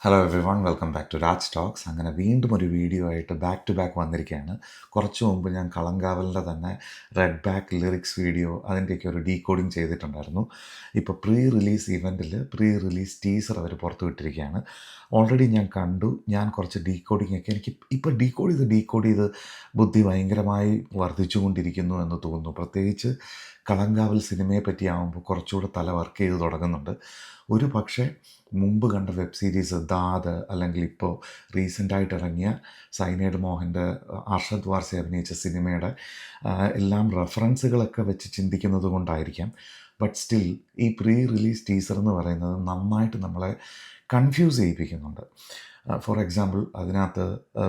Hello everyone, welcome back to Raj talks. അങ്ങനെ വീണ്ടും ഒരു വീഡിയോ ആയിട്ട് ബാക്ക് ടു ബാക്ക് വന്നിരിക്കുകയാണ്. കുറച്ച് മുമ്പ് ഞാൻ കളങ്കാവലിൻ്റെ തന്നെ റെഡ് ബാക്ക് ലിറിക്സ് വീഡിയോ അതിൻ്റെയൊക്കെ ഒരു ഡീകോഡിങ് ചെയ്തിട്ടുണ്ടായിരുന്നു. ഇപ്പോൾ പ്രീ റിലീസ് ഇവൻറ്റിൽ പ്രീ റിലീസ് ടീസർ അവർ പുറത്തു വിട്ടിരിക്കുകയാണ്. ഓൾറെഡി ഞാൻ കണ്ടു. ഞാൻ കുറച്ച് ഡീകോഡിങ് ഒക്കെ എനിക്ക് ഇപ്പോൾ ഡീകോഡ് ചെയ്ത് ബുദ്ധി ഭയങ്കരമായി വർദ്ധിച്ചുകൊണ്ടിരിക്കുന്നു എന്ന് തോന്നുന്നു. പ്രത്യേകിച്ച് കളങ്കാവൽ സിനിമയെ പറ്റിയാവുമ്പോൾ കുറച്ചുകൂടെ തല വർക്ക് ചെയ്ത് തുടങ്ങുന്നുണ്ട്. ഒരു പക്ഷേ മുമ്പ് കണ്ട വെബ് സീരീസ് ദാദ്, അല്ലെങ്കിൽ ഇപ്പോൾ റീസെൻ്റായിട്ട് ഇറങ്ങിയ സൈനൈഡ് മോഹൻ്റെ അർഷദ് വാർസി അഭിനയിച്ച സിനിമയുടെ എല്ലാം റെഫറൻസുകളൊക്കെ വെച്ച് ചിന്തിക്കുന്നത് കൊണ്ടായിരിക്കാം. ബട്ട് സ്റ്റിൽ ഈ പ്രീ റിലീസ് ടീസർ എന്ന് പറയുന്നത് നന്നായിട്ട് നമ്മളെ കൺഫ്യൂസ് ചെയ്യിപ്പിക്കുന്നുണ്ട്. ഫോർ എക്സാമ്പിൾ, അതിനകത്ത്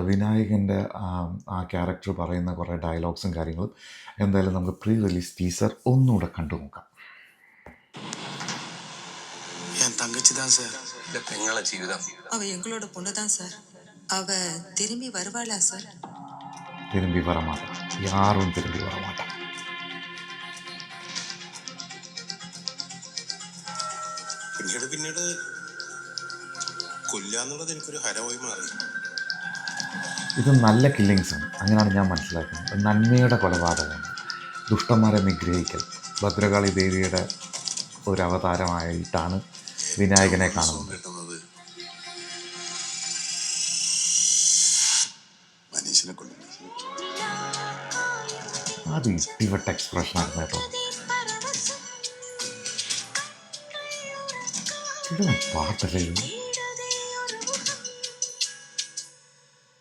വിനായകൻ്റെ ആ ക്യാരക്ടർ പറയുന്ന കുറേ ഡയലോഗ്സും കാര്യങ്ങളും എന്തായാലും നമുക്ക് പ്രീ റിലീസ് ടീസർ ഒന്നുകൂടെ കണ്ടു നോക്കാം. என் தங்கச்சி தான் சார். இந்த பெங்கள ஜீவிதம் அவ எங்களோட பொண்ணு தான் சார். அவ திரும்பி வருவாளா சார்? திரும்பி வரமாட்டான், யாரும் திரும்பி வரமாட்டான். പിന്നീട് കൊല്ലാന്നുള്ളത് എനിക്കൊരു ഹരമായി മാറി. ഇത് നല്ല കില്ലിങ്സാണ്, അങ്ങനെയാണ് ഞാൻ മനസ്സിലാക്കുന്നത്. നന്മയുടെ കൊലപാതകമാണ്, ദുഷ്ടന്മാരെ നിഗ്രഹിക്കൽ. ഭദ്രകാളി ദേവിയുടെ ഒരു അവതാരമായിട്ടാണ് വിനായകനെ കാണുന്നത്. മനുഷ്യനെ കൊല്ലുന്നത് അത് ഇട്ടിവട്ട എക്സ്പ്രഷനായിരുന്നു കേട്ടോ. ഇത് പാട്ടല്ലേ ഇത്?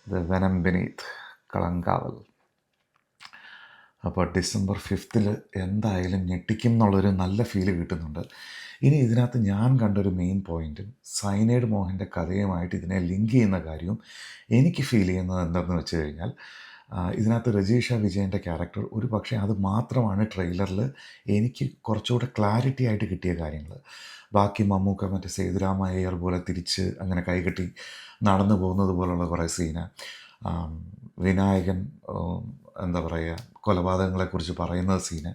The venom beneath Kalamkaval. അപ്പോൾ ഡിസംബർ 5 എന്തായാലും ഞെട്ടിക്കും എന്നുള്ളൊരു നല്ല ഫീല് കിട്ടുന്നുണ്ട്. ഇനി ഇതിനകത്ത് ഞാൻ കണ്ടൊരു മെയിൻ പോയിൻറ്റും സൈനൈഡ് മോഹൻ്റെ കഥയുമായിട്ട് ഇതിനെ ലിങ്ക് ചെയ്യുന്ന കാര്യവും എനിക്ക് ഫീൽ ചെയ്യുന്നത് എന്താണെന്ന് വെച്ച് കഴിഞ്ഞാൽ, ഇതിനകത്ത് രജീഷ വിജയൻ്റെ ക്യാരക്ടർ ഒരു പക്ഷേ അത് മാത്രമാണ് ട്രെയിലറിൽ എനിക്ക് കുറച്ചുകൂടെ ക്ലാരിറ്റി ആയിട്ട് കിട്ടിയ കാര്യങ്ങൾ. ബാക്കി മമ്മൂക്ക മറ്റേ സേതുരാമ അയ്യർ പോലെ തിരിച്ച് അങ്ങനെ കൈകെട്ടി നടന്നു പോകുന്നത് പോലുള്ള കുറേ സീന്, വിനായകൻ എന്താ പറയുക കൊലപാതകങ്ങളെക്കുറിച്ച് പറയുന്ന സീന്,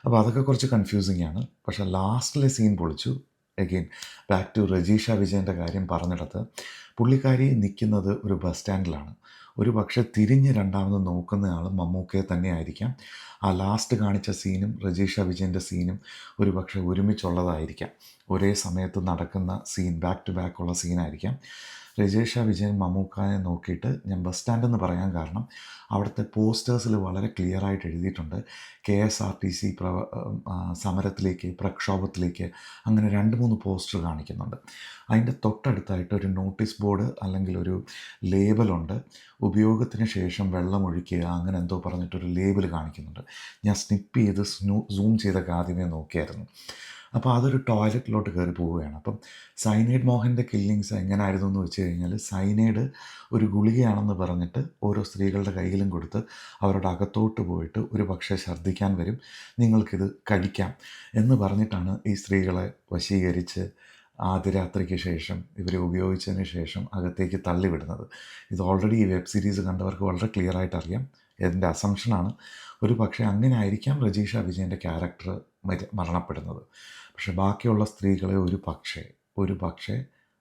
അപ്പോൾ അതൊക്കെ കുറച്ച് കൺഫ്യൂസിങ് ആണ്. പക്ഷേ ലാസ്റ്റിലെ സീൻ പൊളിച്ചു. എഗെയിൻ ബാക്ക് ടു രജീഷ വിജയൻ്റെ കാര്യം പറഞ്ഞിടത്ത്, പുള്ളിക്കാരി നിൽക്കുന്നത് ഒരു ബസ് സ്റ്റാൻഡിലാണ്. ഒരു പക്ഷേ തിരിഞ്ഞ് രണ്ടാമത് നോക്കുന്ന ആൾ മമ്മൂക്കയെ തന്നെ ആയിരിക്കാം. ആ ലാസ്റ്റ് കാണിച്ച സീനും രജീഷ വിജയൻ്റെ സീനും ഒരു പക്ഷേ ഒരുമിച്ചുള്ളതായിരിക്കാം. ഒരേ സമയത്ത് നടക്കുന്ന സീൻ, ബാക്ക് ടു ബാക്ക് ഉള്ള സീനായിരിക്കാം. രജീഷ വിജയൻ മമ്മൂക്കായെ നോക്കിയിട്ട് ഞാൻ ബസ് സ്റ്റാൻഡെന്ന് പറയാൻ കാരണം അവിടുത്തെ പോസ്റ്റേഴ്സിൽ വളരെ ക്ലിയറായിട്ട് എഴുതിയിട്ടുണ്ട് KSRTC സമരത്തിലേക്ക്, പ്രക്ഷോഭത്തിലേക്ക്, അങ്ങനെ 2-3 പോസ്റ്റർ കാണിക്കുന്നുണ്ട്. അതിൻ്റെ തൊട്ടടുത്തായിട്ട് ഒരു നോട്ടീസ് ബോർഡ് അല്ലെങ്കിൽ ഒരു ലേബലുണ്ട്, ഉപയോഗത്തിന് ശേഷം വെള്ളം ഒഴിക്കുക, അങ്ങനെ എന്തോ പറഞ്ഞിട്ടൊരു ലേബൽ കാണിക്കുന്നുണ്ട്. ഞാൻ സ്നിപ്പ് ചെയ്ത് സൂം ചെയ്തൊക്കെ ആദ്യമേ നോക്കിയായിരുന്നു. അപ്പോൾ അതൊരു ടോയ്ലറ്റിലോട്ട് കയറി പോവുകയാണ്. അപ്പം സൈനൈഡ് മോഹൻ്റെ കില്ലിങ്സ് എങ്ങനെയായിരുന്നു എന്ന് വെച്ച് കഴിഞ്ഞാൽ, സൈനൈഡ് ഒരു ഗുളികയാണെന്ന് പറഞ്ഞിട്ട് ഓരോ സ്ത്രീകളുടെ കയ്യിലും കൊടുത്ത് അവരുടെ അകത്തോട്ട് പോയിട്ട് ഒരു പക്ഷേ ഛർദ്ദിക്കാൻ വരും, നിങ്ങൾക്കിത് കഴിക്കാം എന്ന് പറഞ്ഞിട്ടാണ് ഈ സ്ത്രീകളെ വശീകരിച്ച് ആദ്യരാത്രിക്ക് ശേഷം ഇവരെ ഉപയോഗിച്ചതിന് ശേഷം അകത്തേക്ക് തള്ളിവിടുന്നത്. ഇത് ഓൾറെഡി ഈ വെബ് സീരീസ് കണ്ടവർക്ക് വളരെ ക്ലിയറായിട്ട് അറിയാം. എൻ്റെ അസംഷനാണ്, ഒരു പക്ഷേ അങ്ങനെ ആയിരിക്കാം രജീഷ വിജയൻ്റെ ക്യാരക്ടർ മരണപ്പെടുന്നത്. പക്ഷെ ബാക്കിയുള്ള സ്ത്രീകളെ ഒരു പക്ഷേ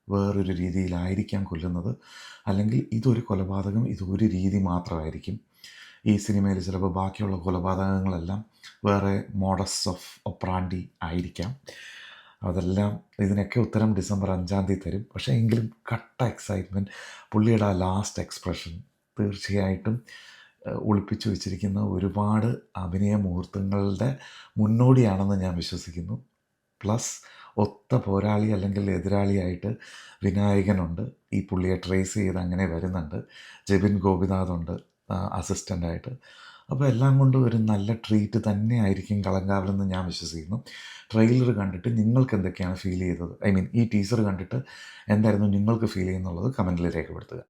വേറൊരു രീതിയിലായിരിക്കാം കൊല്ലുന്നത്. അല്ലെങ്കിൽ ഇതൊരു കൊലപാതകം, ഇതൊരു രീതി മാത്രമായിരിക്കും. ഈ സിനിമയിൽ ചിലപ്പോൾ ബാക്കിയുള്ള കൊലപാതകങ്ങളെല്ലാം വേറെ മോഡസ് ഓഫ് ഒപ്രാൻഡി ആയിരിക്കാം. അതെല്ലാം ഇതിനൊക്കെ ഉത്തരം ഡിസംബർ 5 തരും. പക്ഷേ എങ്കിലും കട്ട എക്സൈറ്റ്മെൻറ്റ്. പുള്ളിയുടെ ആ ലാസ്റ്റ് എക്സ്പ്രഷൻ തീർച്ചയായിട്ടും ഒളിപ്പിച്ചു വെച്ചിരിക്കുന്ന ഒരുപാട് അഭിനയ മുഹൂർത്തങ്ങളുടെ മുന്നോടിയാണെന്ന് ഞാൻ വിശ്വസിക്കുന്നു. പ്ലസ് ഒത്ത പോരാളി അല്ലെങ്കിൽ എതിരാളിയായിട്ട് വിനായകനുണ്ട്, ഈ പുള്ളിയെ ട്രേസ് ചെയ്ത് അങ്ങനെ വരുന്നുണ്ട്. ജെബിൻ ഗോപിനാഥുണ്ട് അസിസ്റ്റൻ്റായിട്ട്. അപ്പോൾ എല്ലാം കൊണ്ടും ഒരു നല്ല ട്രീറ്റ് തന്നെ ആയിരിക്കും കളങ്കാവലെന്ന് ഞാൻ വിശ്വസിക്കുന്നു. ട്രെയിലർ കണ്ടിട്ട് നിങ്ങൾക്ക് എന്തൊക്കെയാണ് ഫീൽ ചെയ്തത്, ഐ മീൻ ഈ ടീസർ കണ്ടിട്ട് എന്തായിരുന്നു നിങ്ങൾക്ക് ഫീൽ ചെയ്യുന്നുള്ളത് കമൻറ്റിൽ രേഖപ്പെടുത്തുക.